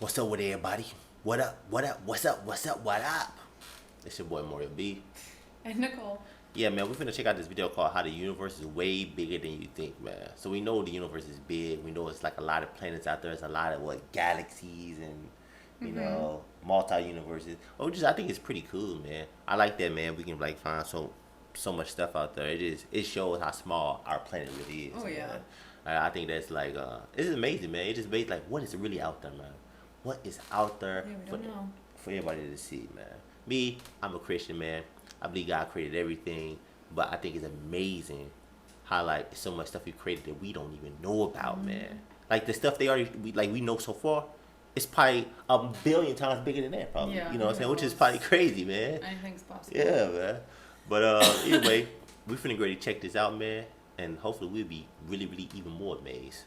What's up with everybody? What up? What up? What's up? What's up? What up? It's your boy Mario B. And Nicole. Yeah, man, we're finna check out this video called How the Universe is Way Bigger Than You Think, man. So we know the universe is big. We know it's like a lot of planets out there. It's a lot of galaxies and you know, multi-universes. I think it's pretty cool, man. I like that, man. We can like find so much stuff out there. It shows how small our planet really is. Oh yeah. Man. I think that's like it's amazing, man. It just makes like what is really out there, man. What is out there for everybody to see, man. Me, I'm a Christian, man. I believe God created everything, but I think it's amazing how like so much stuff He created that we don't even know about, man. Like the stuff we know so far, it's probably a billion times bigger than that, probably. Yeah, you know what I'm saying? Which is probably crazy, man. Anything's possible. Yeah, man. But anyway, we finna go to check this out, man, and hopefully we'll be really, really even more amazed.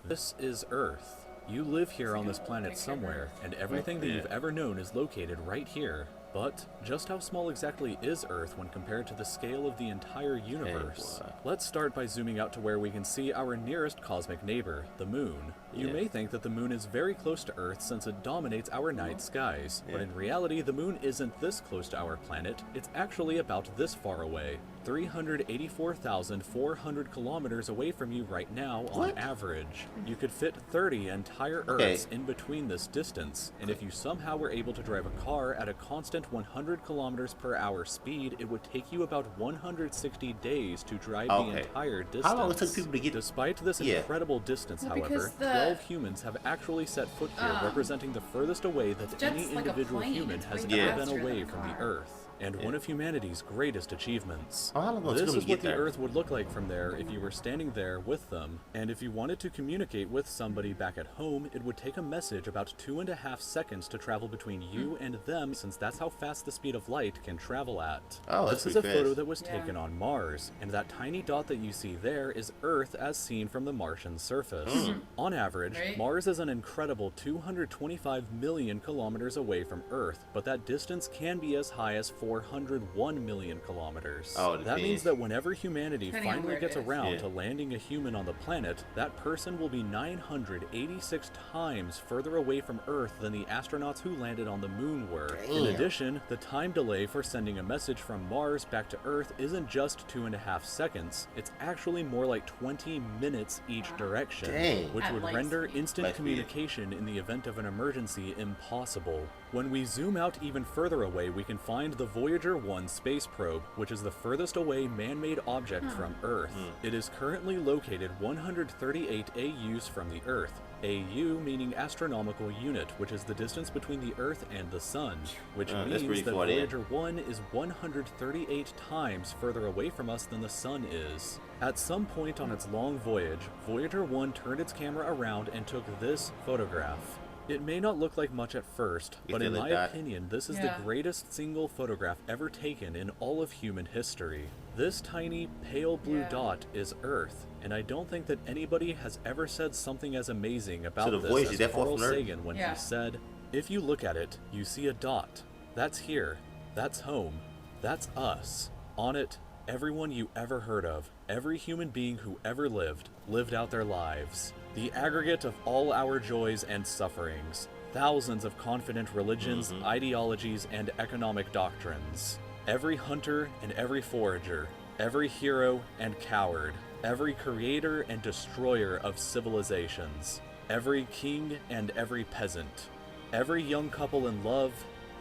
This is Earth. You live here on this planet somewhere, and everything that you've ever known is located right here. But just how small exactly is Earth when compared to the scale of the entire universe? Let's start by zooming out to where we can see our nearest cosmic neighbor, the Moon. You may think that the Moon is very close to Earth since it dominates our night skies, but in reality the Moon isn't this close to our planet, it's actually about this far away. 384,400 kilometers away from you right now on average. You could fit 30 entire Earths in between this distance, and if you somehow were able to drive a car at a constant 100 kilometers per hour speed, it would take you about 160 days to drive the entire distance. How long it took people to get? Despite this incredible distance, however, 12 humans have actually set foot here, representing the furthest away that any individual human has ever been away from the Earth. And one of humanity's greatest achievements. This is what the Earth would look like from there if you were standing there with them. And if you wanted to communicate with somebody back at home, it would take a message about 2.5 seconds to travel between you and them, since that's how fast the speed of light can travel at. This is a photo that was taken on Mars, and that tiny dot that you see there is Earth as seen from the Martian surface. On average, Mars is an incredible 225 million kilometers away from Earth, but that distance can be as high as 401 million kilometers. That means that whenever humanity finally gets around to landing a human on the planet, that person will be 986 times further away from Earth than the astronauts who landed on the Moon were. In addition, the time delay for sending a message from Mars back to Earth isn't just 2.5 seconds, it's actually more like 20 minutes each direction, which would render instant communication in the event of an emergency impossible. When we zoom out even further away, we can find the Voyager 1 space probe, which is the furthest away man-made object from Earth. It is currently located 138 AUs from the Earth. AU meaning astronomical unit, which is the distance between the Earth and the Sun, which means that Voyager 1 is 138 times further away from us than the Sun is. At some point on its long voyage, Voyager 1 turned its camera around and took this photograph. It may not look like much at first, but in my opinion, this is the greatest single photograph ever taken in all of human history. This tiny, pale blue dot is Earth, and I don't think that anybody has ever said something as amazing about this as Carl Sagan when he said, "If you look at it, you see a dot. That's here. That's home. That's us. On it, everyone you ever heard of, every human being who ever lived out their lives. The aggregate of all our joys and sufferings, thousands of confident religions, ideologies, and economic doctrines. Every hunter and every forager, every hero and coward, every creator and destroyer of civilizations, every king and every peasant, every young couple in love,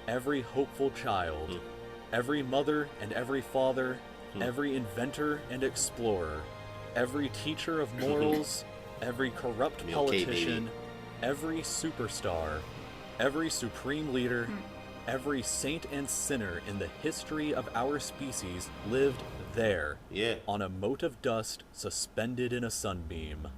every hopeful child, every mother and every father, every inventor and explorer, every teacher of morals, every corrupt politician, every superstar, every supreme leader, every saint and sinner in the history of our species lived there, on a mote of dust suspended in a sunbeam.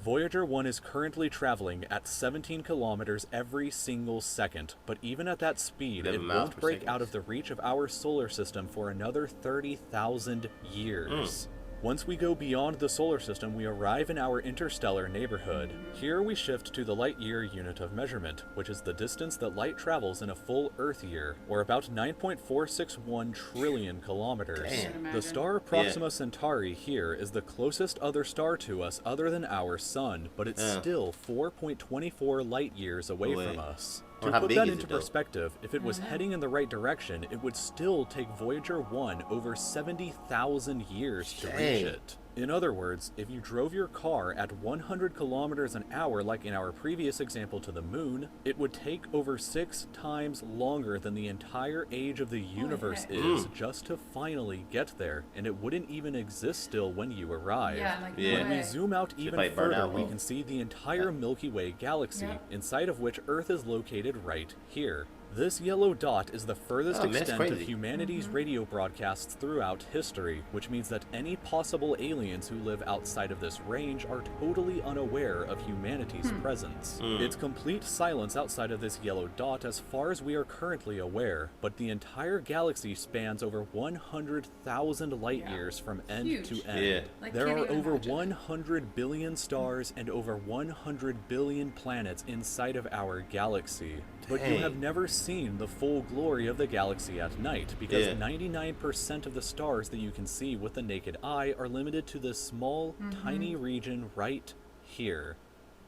Voyager 1 is currently traveling at 17 kilometers every single second, but even at that speed, it won't break out of the reach of our solar system for another 30,000 years. Once we go beyond the solar system, we arrive in our interstellar neighborhood. Here we shift to the Lightyear unit of measurement, which is the distance that light travels in a full Earth year, or about 9.461 trillion kilometers. Damn. The star Proxima Centauri here is the closest other star to us other than our sun, but it's still 4.24 light years away from us. To put that into perspective, if it was heading in the right direction, it would still take Voyager 1 over 70,000 years to reach it. In other words, if you drove your car at 100 kilometers an hour like in our previous example to the moon, it would take over 6 times longer than the entire age of the universe is just to finally get there, and it wouldn't even exist still when you arrive. When we zoom out even further, we can see the entire Milky Way galaxy, inside of which Earth is located right here. This yellow dot is the furthest extent of humanity's radio broadcasts throughout history, which means that any possible aliens who live outside of this range are totally unaware of humanity's presence. It's complete silence outside of this yellow dot as far as we are currently aware, but the entire galaxy spans over 100,000 light years from end to end. There are over 100 billion stars and over 100 billion planets inside of our galaxy. But you have never seen the full glory of the galaxy at night, because 99% of the stars that you can see with the naked eye are limited to this small, tiny region right here.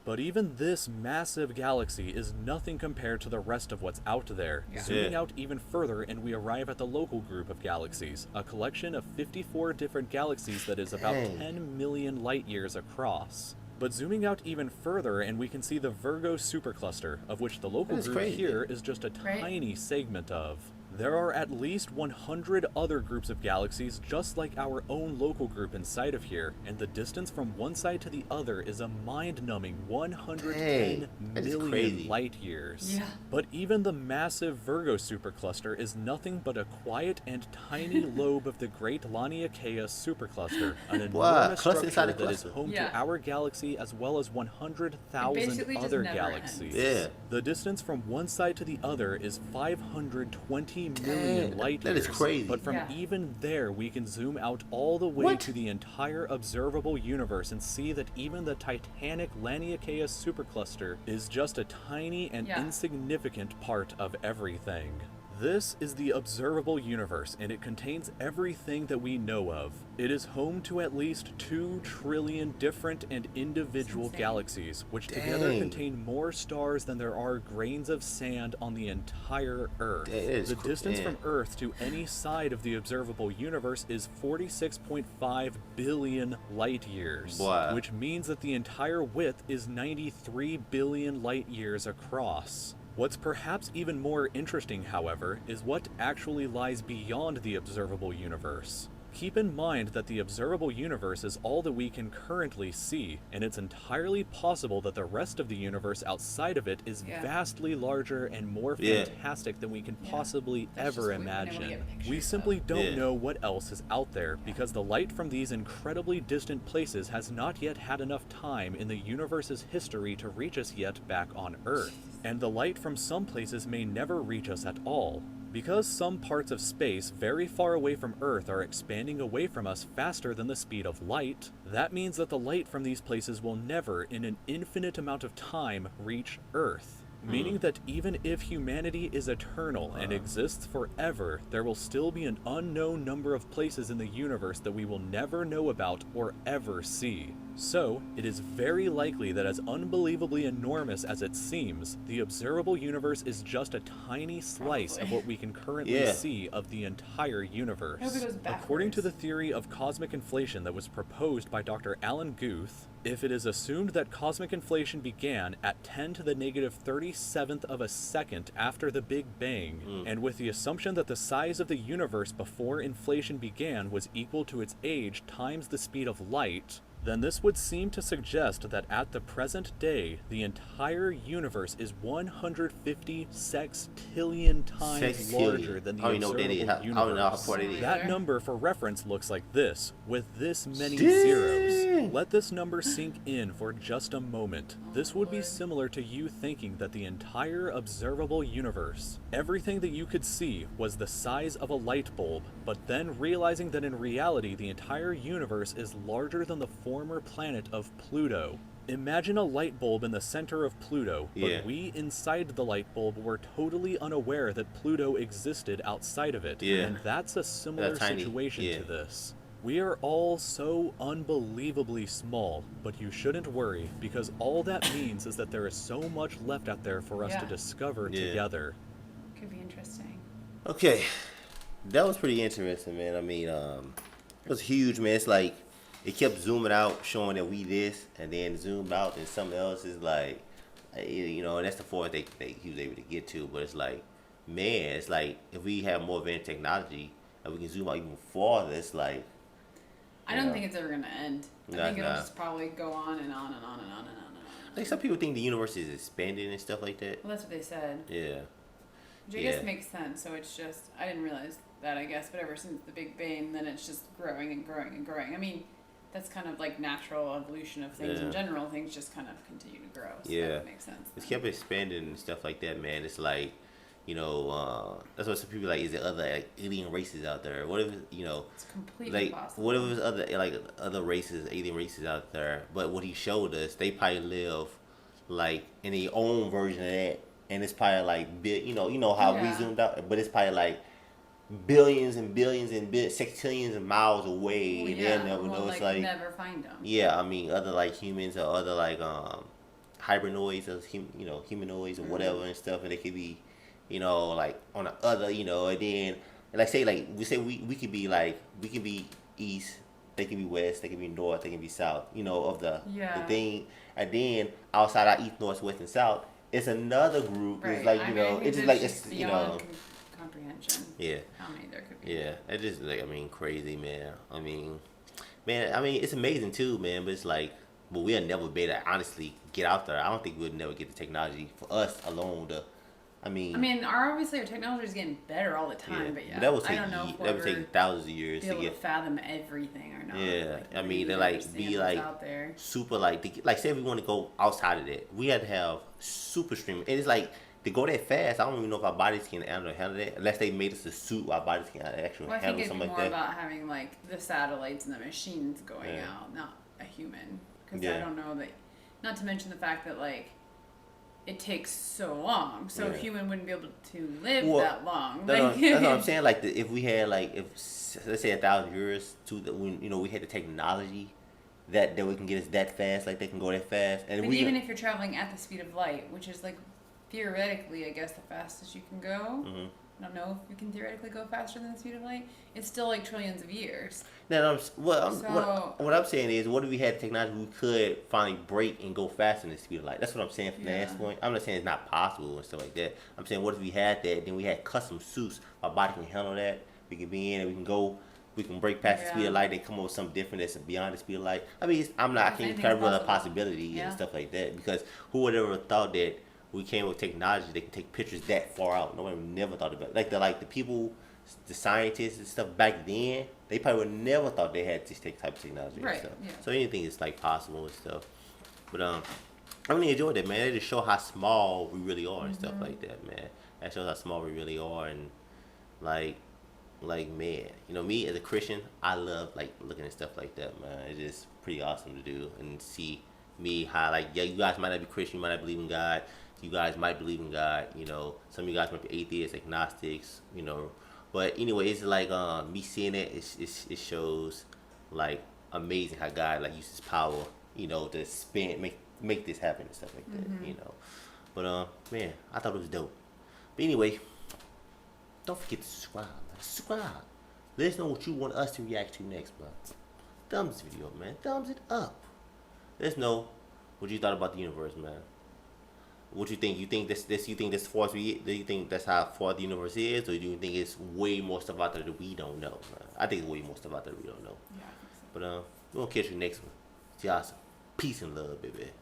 But even this massive galaxy is nothing compared to the rest of what's out there. Zooming out even further, and we arrive at the local group of galaxies, a collection of 54 different galaxies that is about 10 million light years across. But zooming out even further, and we can see the Virgo supercluster, of which the local group here is just a tiny segment of. There are at least 100 other groups of galaxies just like our own local group inside of here, and the distance from one side to the other is a mind-numbing 110 million light years. But even the massive Virgo supercluster is nothing but a quiet and tiny lobe of the Great Laniakea supercluster, an enormous structure that is home to our galaxy as well as 100,000 other galaxies. The distance from one side to the other is 520 million light years. That is crazy. But from even there, we can zoom out all the way to the entire observable universe and see that even the titanic Laniakea supercluster is just a tiny and insignificant part of everything. This is the observable universe, and it contains everything that we know of. It is home to at least 2 trillion different and individual galaxies, which together contain more stars than there are grains of sand on the entire Earth. The distance from Earth to any side of the observable universe is 46.5 billion light years, which means that the entire width is 93 billion light years across. What's perhaps even more interesting, however, is what actually lies beyond the observable universe. Keep in mind that the observable universe is all that we can currently see, and it's entirely possible that the rest of the universe outside of it is vastly larger and more fantastic than we can possibly ever imagine. We simply don't know what else is out there, because the light from these incredibly distant places has not yet had enough time in the universe's history to reach us yet back on Earth. And the light from some places may never reach us at all. Because some parts of space very far away from Earth are expanding away from us faster than the speed of light, that means that the light from these places will never, in an infinite amount of time, reach Earth. Meaning that even if humanity is eternal and exists forever, there will still be an unknown number of places in the universe that we will never know about or ever see. So, it is very likely that as unbelievably enormous as it seems, the observable universe is just a tiny slice of what we can currently see of the entire universe. According to the theory of cosmic inflation that was proposed by Dr. Alan Guth, if it is assumed that cosmic inflation began at 10 to the negative 37th of a second after the Big Bang, and with the assumption that the size of the universe before inflation began was equal to its age times the speed of light, then this would seem to suggest that at the present day, the entire universe is 150 sextillion times larger than the observable universe. That number for reference looks like this, with this many zeros. Let this number sink in for just a moment. This would be similar to you thinking that the entire observable universe, everything that you could see, was the size of a light bulb, but then realizing that in reality the entire universe is larger than the former planet of Pluto. Imagine a light bulb in the center of Pluto, but we inside the light bulb were totally unaware that Pluto existed outside of it. And that's a similar situation to this. We are all so unbelievably small, but you shouldn't worry, because all that means is that there is so much left out there for us to discover together. Could be interesting. Okay, that was pretty interesting, man. I mean, it was huge, man. It's like, it kept zooming out, showing that we this, and then zoomed out, and something else is like, you know, and that's the fourth he was able to get to. But it's like, man, it's like if we have more advanced technology and we can zoom out even farther, it's like. I don't think it's ever gonna end. I think it'll just probably go on and on and on and on and on and on. Like some people think the universe is expanding and stuff like that. Well, that's what they said. Yeah. Which I guess makes sense. So it's just, I didn't realize that, I guess, but ever since the Big Bang, then it's just growing and growing and growing. I mean, that's kind of like natural evolution of things in general. Things just kind of continue to grow. So that makes sense. It's kept expanding and stuff like that, man. It's like, you know, that's what some people like. Is there other like, alien races out there? What if you know? It's completely like, possible. What if there's other races, alien races out there? But what he showed us, they probably live like in their own version of that, and it's probably like you know how we zoomed out, but it's probably like billions and billions and sextillions of miles away, and they'll never know. It's like never find them. Yeah, I mean, other like humans or other like hybridoids or humanoids or whatever and stuff, and they could be, you know, like on the other, you know, and then like say like we could be like we can be east, they can be west, they can be north, they can be south, you know, of the thing, and then outside our east, north, west, and south, it's another group. Right. It's like it's just like it's comprehension. Yeah. How many there could be? Yeah, it's just like crazy, man. It's amazing too, man. But it's like, but we'll never be able to honestly get out there. I don't think we'll never get the technology for us alone to. Obviously our technology is getting better all the time, but that would take, I don't know if that would take thousands of years to get fathom everything or not. Yeah, they're like be like out there. Super like say if we want to go outside of that, we had to have super streaming, and it's like. To go that fast, I don't even know if our bodies can handle that. Unless they made us a suit, our bodies can actually handle something like that. I think it's more about having like the satellites and the machines going out, not a human. Because I don't know that. Not to mention the fact that like it takes so long, so a human wouldn't be able to live that long. That's what I'm saying. Like if we had let's say 1,000 years we had the technology that we can get us that fast, like they can go that fast, and even if you're traveling at the speed of light, which is like. Theoretically, I guess the fastest you can go. Mm-hmm. I don't know if you can theoretically go faster than the speed of light. It's still like trillions of years. No, what I'm saying is, what if we had technology we could finally break and go faster than the speed of light? That's what I'm saying from the standpoint. I'm not saying it's not possible and stuff like that. I'm saying what if we had that, then we had custom suits. Our body can handle that. We can be in and we can go. We can break past the speed of light. They come up with something different that's beyond the speed of light. I can't cover the possibility and stuff like that, because who would ever thought that we came with technology that can take pictures that far out. Nobody would never thought about it. The people, the scientists and stuff back then, they probably would never thought they had this type of technology and stuff. Yeah. So anything is like possible and stuff. But I really enjoyed it, man. It just show how small we really are and stuff like that, man. That shows how small we really are, and like man, me as a Christian, I love like looking at stuff like that, man. It's just pretty awesome to do and see me how you guys might not be Christian, you might not believe in God. You guys might believe in God, some of you guys might be atheists, agnostics, but anyway, it's like me seeing it, it shows like amazing how God like uses power, to make this happen and stuff like that, But man, I thought it was dope. But anyway, don't forget to subscribe. Let us know what you want us to react to next, bro. Thumbs this video up, man. Thumbs it up. Let us know what you thought about the universe, man. What you think? You think this far as do you think that's how far the universe is, or do you think it's way more stuff out there that we don't know? I think it's way more stuff out there that we don't know. Yeah. But we're gonna catch you next one. See y'all. Peace and love, baby.